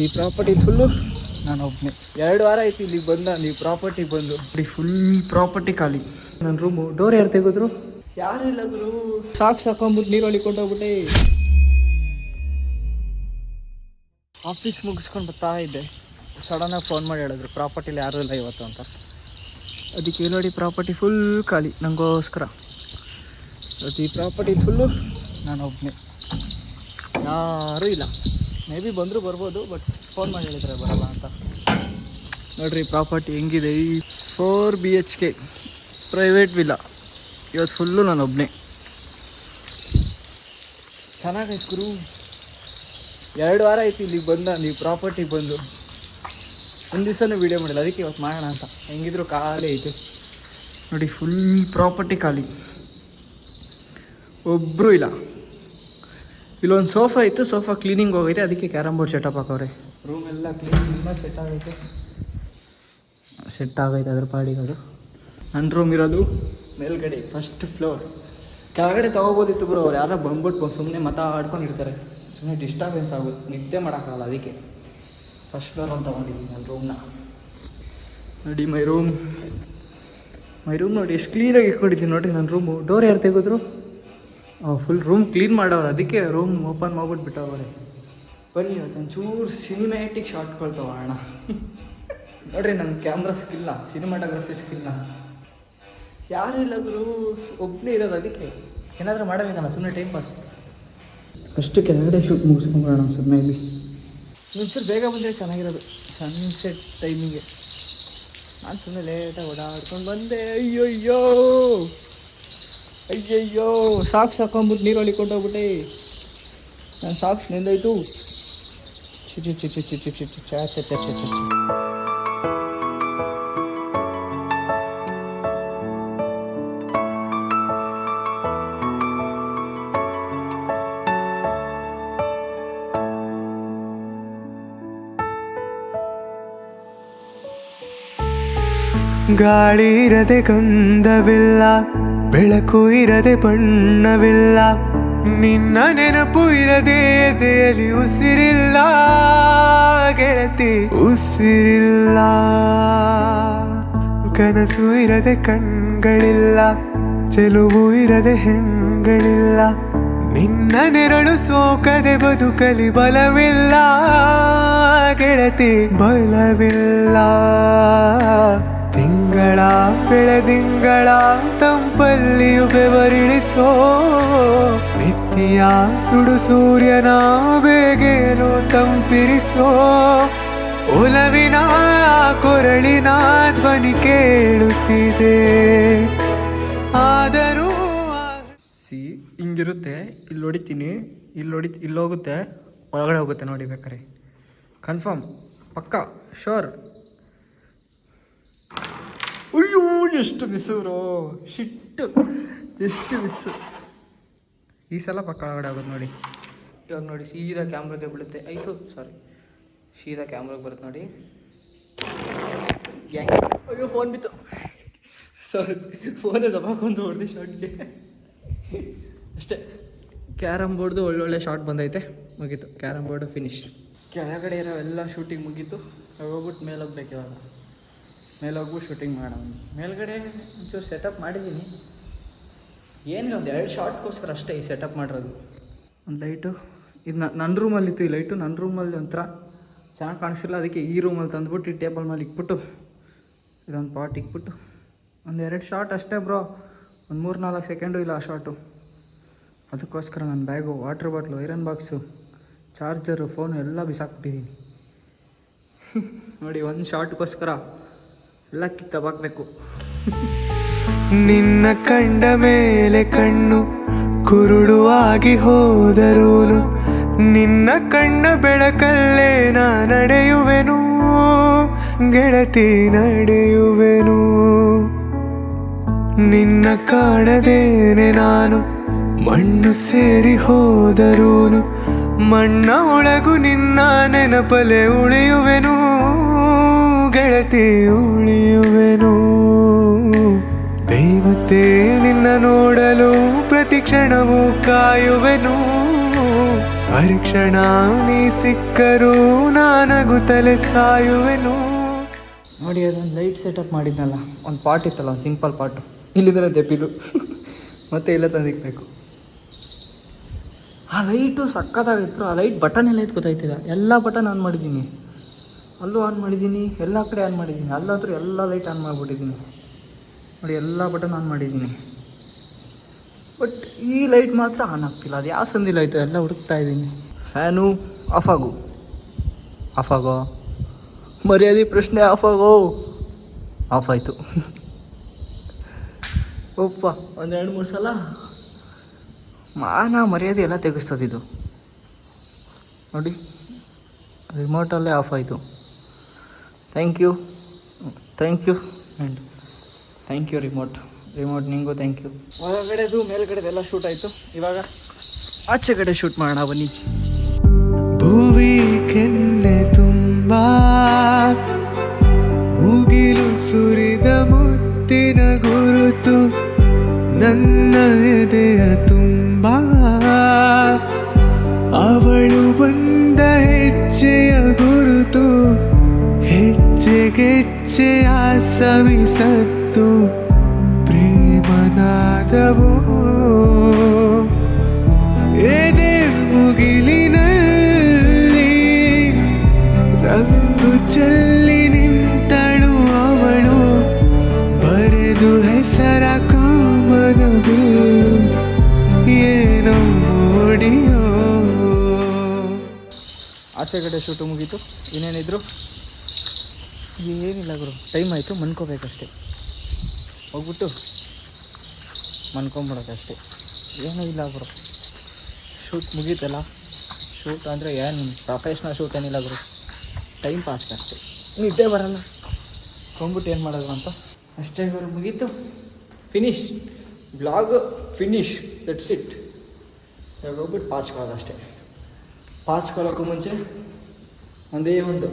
ಈ property full ನಾನು ಒಬ್ಬನೇ 2 ವಾರ ಆಯ್ತು ಇಲ್ಲಿಗೆ ಬಂದ ನೀವು ಪ್ರಾಪರ್ಟಿಗೆ ಬಂದು ಫುಲ್ ಪ್ರಾಪರ್ಟಿ ಖಾಲಿ. ನನ್ನ ರೂಮು ಡೋರ್ ಯಾರು ತೆಗೆದ್ರು? ಯಾರು ಇಲ್ಲ ಗುರು. ಸಾಕು ಸಾಕೊಂಬಿಟ್ಟು ನೀರು ಹೊಳಿಕೊಂಡೋಗ್ಬಿಟ್ಟೆ. ಆಫೀಸ್ ಮುಗಿಸ್ಕೊಂಡು ಬರ್ತಾ ಇದ್ದೆ, ಸಡನ್ನಾಗಿ ಫೋನ್ ಮಾಡಿ ಹೇಳಿದ್ರು ಪ್ರಾಪರ್ಟಿಲಿ ಯಾರೂ ಇಲ್ಲ ಇವತ್ತು ಅಂತ. ಅದಕ್ಕೆ ನೋಡಿ ಪ್ರಾಪರ್ಟಿ ಫುಲ್ ಖಾಲಿ ನನಗೋಸ್ಕರ. ಈ ಪ್ರಾಪರ್ಟಿ ಫುಲ್ಲು ನಾನು ಒಬ್ಬನೇ, ಯಾರೂ ಇಲ್ಲ. ಮೇ ಬಿ ಬಂದರೂ ಬರ್ಬೋದು, ಬಟ್ ಫೋನ್ ಮಾಡಿ ಹೇಳಿದ್ರೆ ಬರಲ್ಲ ಅಂತ. ನೋಡಿರಿ ಪ್ರಾಪರ್ಟಿ ಹೆಂಗಿದೆ. ಈ 4 BHK ಪ್ರೈವೇಟ್ ವಿಲ್ಲ. ಇವತ್ತು ಫುಲ್ಲು ನಾನು ಒಬ್ಬನೇ. ಚೆನ್ನಾಗೈತೆ ಗುರು. 2 ವಾರ ಆಯ್ತು ಇಲ್ಲಿಗೆ ಬಂದ ನೀವು ಪ್ರಾಪರ್ಟಿಗೆ ಬಂದು. ಒಂದು ದಿವಸನೂ ವೀಡಿಯೋ ಮಾಡಿಲ್ಲ, ಅದಕ್ಕೆ ಇವತ್ತು ಮಾಡೋಣ ಅಂತ. ಹೆಂಗಿದ್ರು ಖಾಲಿ ಐತೆ ನೋಡಿ, ಫುಲ್ ಪ್ರಾಪರ್ಟಿ ಖಾಲಿ, ಒಬ್ಬರು ಇಲ್ಲ. ಇಲ್ಲೊಂದು ಸೋಫಾ ಇತ್ತು, ಸೋಫಾ ಕ್ಲೀನಿಂಗ್ ಹೋಗೈತೆ, ಅದಕ್ಕೆ ಕ್ಯಾರಮ್ ಬೋರ್ಡ್ ಸೆಟಪ್ ಹಾಕವ್ರೆ. ರೂಮ್ ಎಲ್ಲ ಕ್ಲೀನಿಂಗ್ ಸೆಟ್ ಆಗೈತೆ ಅದ್ರ ಪಾಡಿಗೆ. ಅದು ನನ್ನ ರೂಮ್ ಇರೋದು ಮೇಲ್ಗಡೆ 1st ಫ್ಲೋರ್. ಕೆಳಗಡೆ ತೊಗೋಬೋದಿತ್ತು ಬ್ರೋ, ಅವ್ರು ಯಾರೋ ಬಂದ್ಬಿಟ್ಟು ಸುಮ್ಮನೆ ಮಾತಾಡ್ಕೊಂಡಿರ್ತಾರೆ, ಸುಮ್ಮನೆ ಡಿಸ್ಟರ್ಬೆನ್ಸ್ ಆಗುತ್ತೆ, ನಿದ್ದೆ ಮಾಡೋಕ್ಕಾಗಲ್ಲ. ಅದಕ್ಕೆ 1st ಫ್ಲೋರ್ ಅಂತ ತೊಗೊಂಡಿದ್ದೀನಿ ನನ್ನ ರೂಮ್ನ. ನೋಡಿ ಮೈ ರೂಮ್ ನೋಡಿ ಎಷ್ಟು ಕ್ಲೀನಾಗಿ ಇಟ್ಕೊಂಡಿದ್ದೀನಿ. ನೋಡಿ ನನ್ನ ರೂಮು ಡೋರ್ ಯಾರು ತೆಗೆದ್ರು? ಫುಲ್ ರೂಮ್ ಕ್ಲೀನ್ ಮಾಡೋರು, ಅದಕ್ಕೆ ರೂಮ್ ಓಪನ್ ಮಾಡ್ಬಿಟ್ಬಿಟ್ಟವ್ರೆ. ಬನ್ನಿ ಇವತ್ತು ಒಂಚೂರು ಸಿನಿಮ್ಯಾಟಿಕ್ ಶಾರ್ಟ್ಗಳು ತೊಗೊಳ್ಳೋಣ. ನೋಡ್ರಿ ನನ್ನ ಕ್ಯಾಮ್ರಾ ಸ್ಕಿಲ್ಲ, ಸಿನಿಮಾಟೋಗ್ರಫಿ ಸ್ಕಿಲ್ಲ. ಯಾರು ಇಲ್ಲ ಗುರು, ಒಬ್ಬನೇ ಇರೋದು, ಅದಕ್ಕೆ ಏನಾದರೂ ಮಾಡಬೇಕಲ್ಲ, ಸುಮ್ಮನೆ ಟೈಮ್ ಪಾಸ್. ಅಷ್ಟು ಕೆಳಗಡೆ ಶೂಟ್ ಮುಗಿಸ್ಕೊಂಡ್ಬಿಡೋಣ ಸುಮ್ಮನೆ. ಇಲ್ಲಿ ಒಂಚೂರು ಬೇಗ ಬಂದರೆ ಚೆನ್ನಾಗಿರೋದು, ಸನ್ಸೆಟ್ ಟೈಮಿಗೆ. ನಾನು ಸುಮ್ಮನೆ ಲೇಟಾಗಿ ಓಡಾಡ್ಕೊಂಡು ಬಂದೆ. ಅಯ್ಯಯ್ಯೋ ಸಾಕ್ಸ್ ಹಾಕೊಂಬಿಟ್ಟು ನೀರು ಹೊಳಿಕೊಂಡೋಗ್ಬಿಟ್ಟೆ. ನಾನು ಸಾಕ್ಸ್ ನೆಂದೋಯ್ತು. ಗಾಳಿ ಇರದೆ ಗಂಧವಿಲ್ಲ, ಬೆಳಕು ಇರದೆ ಬಣ್ಣವಿಲ್ಲ, ನಿನ್ನ ನೆನಪು ಇರದೆ ಎದೆಯಲ್ಲಿ ಉಸಿರಿಲ್ಲ ಗೆಳತಿ, ಉಸಿರಿಲ್ಲ. ಕನಸು ಇರದೆ ಕಣ್ಗಳಿಲ್ಲ, ಚೆಲುವು ಇರದೆ ಹೆಣ್ಗಳಿಲ್ಲ, ನಿನ್ನ ನೆರಳು ಸೋಕದೆ ಬದುಕಲಿ ಬಲವಿಲ್ಲ ಗೆಳತಿ, ಬಲವಿಲ್ಲ. ತಿಂಗಳ ಬೆಳದಿಂಗಳ ತಂಪಲ್ಲಿಯು ಬೆವರಿಳಿಸೋ, ನಿತ್ಯ ಸುಡು ಸೂರ್ಯನ ಬೇಗೇನು ತಂಪಿರಿಸೋ, ಒಲವಿನ ಕೊರಳಿನ ಧ್ವನಿ ಕೇಳುತ್ತಿದೆ ಆದರೂ. ಹಿಂಗಿರುತ್ತೆ, ಇಲ್ಲಿ ಹೊಡಿತೀನಿ, ಇಲ್ಲಿ ಹೋಗುತ್ತೆ, ಒಳಗಡೆ ಹೋಗುತ್ತೆ ನೋಡಿ. ಬೇಕಾರೆ ಕನ್ಫರ್ಮ್, ಪಕ್ಕಾ, ಶೋರ್. ಅಯ್ಯೋ ಎಷ್ಟು ಮಿಸ್ಸು ಬ್ರೋ, ಶಿಟ್ಟು, ಎಷ್ಟು ಮಿಸ್ಸು. ಈ ಸಲ ಪಕ್ಕ ಒಳಗಡೆ ಆಗೋದು ನೋಡಿ. ಇವಾಗ ನೋಡಿ ಸೀದಾ ಕ್ಯಾಮ್ರಾಗೆ ಬೀಳುತ್ತೆ. ಆಯಿತು ಸಾರಿ, ಸೀದಾ ಕ್ಯಾಮ್ರಾಗೆ ಬರುತ್ತೆ ನೋಡಿ. ಅಯ್ಯೋ ಫೋನ್ ಬಿತ್ತು, ಸಾರಿ, ಫೋನೇ ದಬಾಕೊಂಡು ಹೊಡೆದು ಶಾರ್ಟ್ಗೆ ಅಷ್ಟೇ. ಕ್ಯಾರಮ್ ಬೋರ್ಡ್ದು ಒಳ್ಳೊಳ್ಳೆ ಶಾರ್ಟ್ ಬಂದೈತೆ, ಮುಗೀತು. Carrom board finish. ಕೆಳಗಡೆ ಇರೋ ಎಲ್ಲ ಶೂಟಿಂಗ್ ಮುಗೀತು. ಹೋಗ್ಬಿಟ್ಟು ಮೇಲೆ ಹೋಗ್ಬೇಕು. ಇವಾಗ ಮೇಲೆ ಹೋಗ್ಬಿಟ್ಟು ಶೂಟಿಂಗ್ ಮಾಡೋಣ. ಮೇಲ್ಗಡೆ ಒಂಚೂರು ಸೆಟಪ್ ಮಾಡಿದ್ದೀನಿ, ಏನಿಲ್ಲ, ಒಂದು 2 ಶಾರ್ಟ್ಗೋಸ್ಕರ ಅಷ್ಟೇ ಈ ಸೆಟಪ್ ಮಾಡಿರೋದು. ಒಂದು ಲೈಟು ಇದು ನನ್ನ ರೂಮಲ್ಲಿತ್ತು. ಈ ಲೈಟು ನನ್ನ ರೂಮಲ್ಲಿ ಒಂಥರ ಚೆನ್ನಾಗಿ ಕಾಣಿಸಿಲ್ಲ, ಅದಕ್ಕೆ ಈ ರೂಮಲ್ಲಿ ತಂದುಬಿಟ್ಟು ಈ ಟೇಬಲ್ ಮೇಲೆ ಇಕ್ಬಿಟ್ಟು ಇದೊಂದು ಪಾಟ್ ಇಕ್ಬಿಟ್ಟು ಒಂದು 2 ಶಾರ್ಟ್ ಅಷ್ಟೇ ಬ್ರೋ, ಒಂದು 3-4 ಸೆಕೆಂಡು ಇಲ್ಲ ಆ ಶಾರ್ಟು. ಅದಕ್ಕೋಸ್ಕರ ನನ್ನ bag, water bottle, iron box, charger, phone ಎಲ್ಲ ಬಿಸಾಕ್ಬಿಟ್ಟಿದ್ದೀನಿ. ನೋಡಿ ಒಂದು ಶಾರ್ಟ್ಗೋಸ್ಕರ ಎಲ್ಲ ಕಿತ್ತಬಾಕ್ಬೇಕು. ನಿನ್ನ ಕಂಡ ಮೇಲೆ ಕಣ್ಣು ಕುರುಡುವಾಗಿ ಹೋದರೂನು, ನಿನ್ನ ಕಣ್ಣ ಬೆಳಕಲ್ಲೇ ನಾ ನಡೆಯುವೆನು ಗೆಳತಿ, ನಡೆಯುವೆನು. ನಿನ್ನ ಕಾಣದೇನೆ ನಾನು ಮಣ್ಣು ಸೇರಿ ಹೋದರೂನು, ಮಣ್ಣ ಒಳಗು ನಿನ್ನ ನೆನಪಲೆ ಉಳಿಯುವೆನು ಗೆಳತಿ, ಉಳಿಯುವೆನು. ದೇವತೆ ನಿನ್ನ ನೋಡಲು ಪ್ರತಿ ಕ್ಷಣವೂ ಕಾಯುವೆನು, ಪರೀಕ್ಷಣ ನೀ ಸಿಕ್ಕರೂ ನಾನಗುತ್ತಲೆ ಸಾಯುವೆನು. ನೋಡಿ ಅದೊಂದು ಲೈಟ್ ಸೆಟಪ್ ಮಾಡಿದ್ನಲ್ಲ, ಒಂದು ಪಾಟ್ ಇತ್ತಲ್ಲ, ಒಂದು ಸಿಂಪಲ್ ಪಾಟು, ಇಲ್ಲಿದ್ರೆ ತೆಪ್ಪಿದ್ದು ಮತ್ತೆ ಇಲ್ಲ ತಂದಿಕ್ಬೇಕು. ಆ ಲೈಟು ಸಕ್ಕತ್ತಾಗಿತ್ತು. ಆ ಲೈಟ್ ಬಟನ್ ಎಲ್ಲ ಇತ್ತು ಗೊತ್ತಾಯ್ತಿಲ್ಲ. ಎಲ್ಲ ಬಟನ್ ಆನ್ ಮಾಡಿದ್ದೀನಿ, ಅಲ್ಲೂ ಆನ್ ಮಾಡಿದ್ದೀನಿ, ಎಲ್ಲ ಕಡೆ ಆನ್ ಮಾಡಿದ್ದೀನಿ. ಅಲ್ಲಾದರೂ ಎಲ್ಲ ಲೈಟ್ ಆನ್ ಮಾಡಿಬಿಟ್ಟಿದ್ದೀನಿ ನೋಡಿ, ಎಲ್ಲ ಬಟನ್ ಆನ್ ಮಾಡಿದ್ದೀನಿ. ಬಟ್ ಈ ಲೈಟ್ ಮಾತ್ರ ಆನ್ ಆಗ್ತಿಲ್ಲ. ಅದು ಯಾವ ಸಂದಿಲ್ಲ ಆಯಿತು, ಎಲ್ಲ ಹುಡುಕ್ತಾ ಇದ್ದೀನಿ. ಫ್ಯಾನು ಆಫ್ ಆಗೋ ಮರ್ಯಾದೆ ಪ್ರಶ್ನೆ, ಆಫ್ ಆಯಿತು. ಒಪ್ಪ ಒಂದು 2-3 ಸಲ ಮಾನ ಮರ್ಯಾದೆ ಎಲ್ಲ ತೆಗೆಸ್ತದಿದ್ದು ನೋಡಿ. ರಿಮೋಟಲ್ಲೇ ಆಫ್ ಆಯಿತು. Thank you and thank you remote ನಿಂಗೂ ಥ್ಯಾಂಕ್ ಯು. ಒಳಗಡೆದು ಮೇಲ್ಗಡೆದೆಲ್ಲ ಶೂಟ್ ಆಯಿತು. ಇವಾಗ ಆಚೆ ಕಡೆ ಶೂಟ್ ಮಾಡೋಣ ಬನ್ನಿ. ಭುವಿ ಕೆನ್ನೆ ತುಂಬ ಮುಗಿಲು ಸುರಿದ ಮುತ್ತಿನ ಗುರುತು, ನನ್ನ ಎದೆಯ ತುಂಬ ಅವಳು ಬಂದ ಹೆಜ್ಜೆಯ ಗುರುತು, ಹೆಜ್ಜೆಗೆಜ್ಜೆಯ ಸವಿಸತ್ತು ಪ್ರೇಮನಾದವು. ಎದೆ ಮುಗಿಲಿನಲ್ಲಿ ರಂಗು ಚೆಲ್ಲಿ ನಿಂತಳು ಅವಳು, ಬರೆದು ಹೆಸರ ಕಾಮನದು ಏನೋ ನೋಡಿಯೋ. ಆಚೆ ಕಡೆ ಶೂಟು ಮುಗೀತು. ಇನ್ನೇನಿದ್ರು ಏನಿಲ್ಲ ಗುರು, ಟೈಮ್ ಆಯಿತು, ಮನ್ಕೋಬೇಕಷ್ಟೆ. ಹೋಗ್ಬಿಟ್ಟು ಮನ್ಕೊಂಬಿಡೋಕ್ಕಷ್ಟೇ, ಏನೂ ಇಲ್ಲ ಗುರು. ಶೂಟ್ ಮುಗೀತಲ್ಲ. ಶೂಟ್ ಅಂದರೆ ಏನು ಪ್ರೊಫೆಷ್ನಲ್ ಶೂಟ್ ಏನಿಲ್ಲ ಗುರು, ಟೈಮ್ ಪಾಸ್ಗಷ್ಟೇ. ನಿದ್ದೆ ಬರಲ್ಲ, ಹೋಗ್ಬಿಟ್ಟು ಏನು ಮಾಡೋದು ಅಂತ ಅಷ್ಟೇ ಗುರು. ಮುಗೀತು, finish vlog, finish, that's it. ಇವಾಗ ಹೋಗ್ಬಿಟ್ಟು ಪಾಚ್ಕೊಳ್ಳೋದಷ್ಟೇ. ಪಾಚ್ಕೊಳ್ಳೋಕ್ಕೂ ಮುಂಚೆ ಒಂದೇ ಒಂದು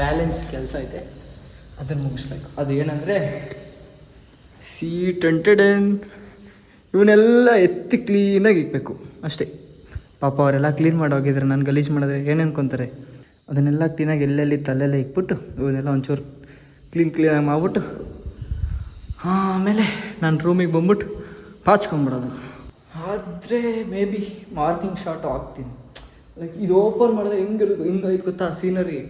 ಬ್ಯಾಲೆನ್ಸ್ ಕೆಲಸ ಐತೆ, ಅದನ್ನು ಮುಗಿಸ್ಬೇಕು. ಅದು ಏನಂದರೆ ಇವನ್ನೆಲ್ಲ ಎತ್ತಿ ಕ್ಲೀನಾಗಿ ಇಕ್ಬೇಕು ಅಷ್ಟೇ. ಪಾಪ ಅವರೆಲ್ಲ ಕ್ಲೀನ್ ಮಾಡಿ ಹೋಗಿದ್ರೆ, ನಾನು ಗಲೀಜು ಮಾಡಿದ್ರೆ ಏನು ಅನ್ಕೊತಾರೆ. ಅದನ್ನೆಲ್ಲ ಕ್ಲೀನಾಗಿ ಎಲ್ಲೆಲ್ಲಿ ತಲೆಲ್ಲ ಇಕ್ಬಿಟ್ಟು ಇವನ್ನೆಲ್ಲ ಒಂಚೂರು ಕ್ಲೀನಾಗಿ ಮಾಡ್ಬಿಟ್ಟು ಆಮೇಲೆ ನಾನು ರೂಮಿಗೆ ಬಂದ್ಬಿಟ್ಟು ಪಾಚ್ಕೊಂಬಿಡೋದು. ಆದರೆ ಮೇ ಬಿ ಮಾರ್ನಿಂಗ್ ಶಾಟು ಹಾಕ್ತೀನಿ. ಲೈಕ್ ಇದು ಓಪನ್ ಮಾಡಿದ್ರೆ ಹಿಂಗೆ ಗೊತ್ತಾ ಸೀನರಿ.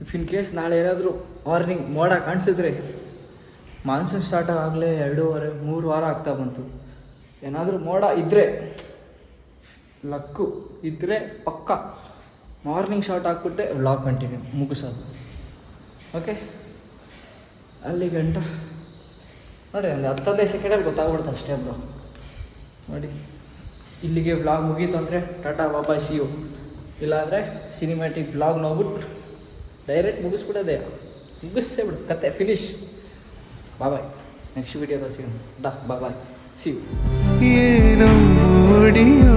ಇಫ್ ಇನ್ ಕೇಸ್ ನಾಳೆ ಏನಾದರೂ ಮಾರ್ನಿಂಗ್ ಮೋಡ ಕಾಣಿಸಿದ್ರೆ, ಮಾನ್ಸೂನ್ ಸ್ಟಾರ್ಟ್ ಆಗಲೇ 2-3 ವಾರ ಆಗ್ತಾ ಬಂತು. ಏನಾದರೂ ಮೋಡ ಇದ್ದರೆ, ಲಕ್ಕು ಇದ್ದರೆ ಪಕ್ಕ ಮಾರ್ನಿಂಗ್ ಶಾಟ್ ಹಾಕ್ಬಿಟ್ಟೆ ವ್ಲಾಗ್ ಕಂಟಿನ್ಯೂ ಮುಗಿಸೋದು. ಓಕೆ, ಅಲ್ಲಿ ಗಂಟ ನೋಡಿ ಒಂದು 10-15 ಸೆಕೆಂಡಲ್ಲಿ ಗೊತ್ತಾಗ್ಬಿಡುತ್ತೆ ಅಷ್ಟೇ ಬ್ರೋ. ನೋಡಿ ಇಲ್ಲಿಗೆ ವ್ಲಾಗ್ ಮುಗೀತು ಅಂದರೆ ಟಾಟಾ ಬಾಬಾಯ್ ಸಿ ಯು. ಇಲ್ಲಾಂದರೆ ಸಿನಿಮ್ಯಾಟಿಕ್ ವ್ಲಾಗ್ ನೋಡ್ಬಿಟ್ಟು ಡೈರೆಕ್ಟ್ ಮುಗಿಸ್ಬಿಡೋದೆ, ಮುಗಿಸೇ ಬಿಡು ಕತೆ, ಫಿನಿಶ್. ಬಾಯ್, ನೆಕ್ಸ್ಟ್ ವಿಡಿಯೋದಲ್ಲಿ ಸಿಗೋಣ. ಬಾಯ್, ಸಿ ಯು. ಏನೋ ನೋಡಿಯೋ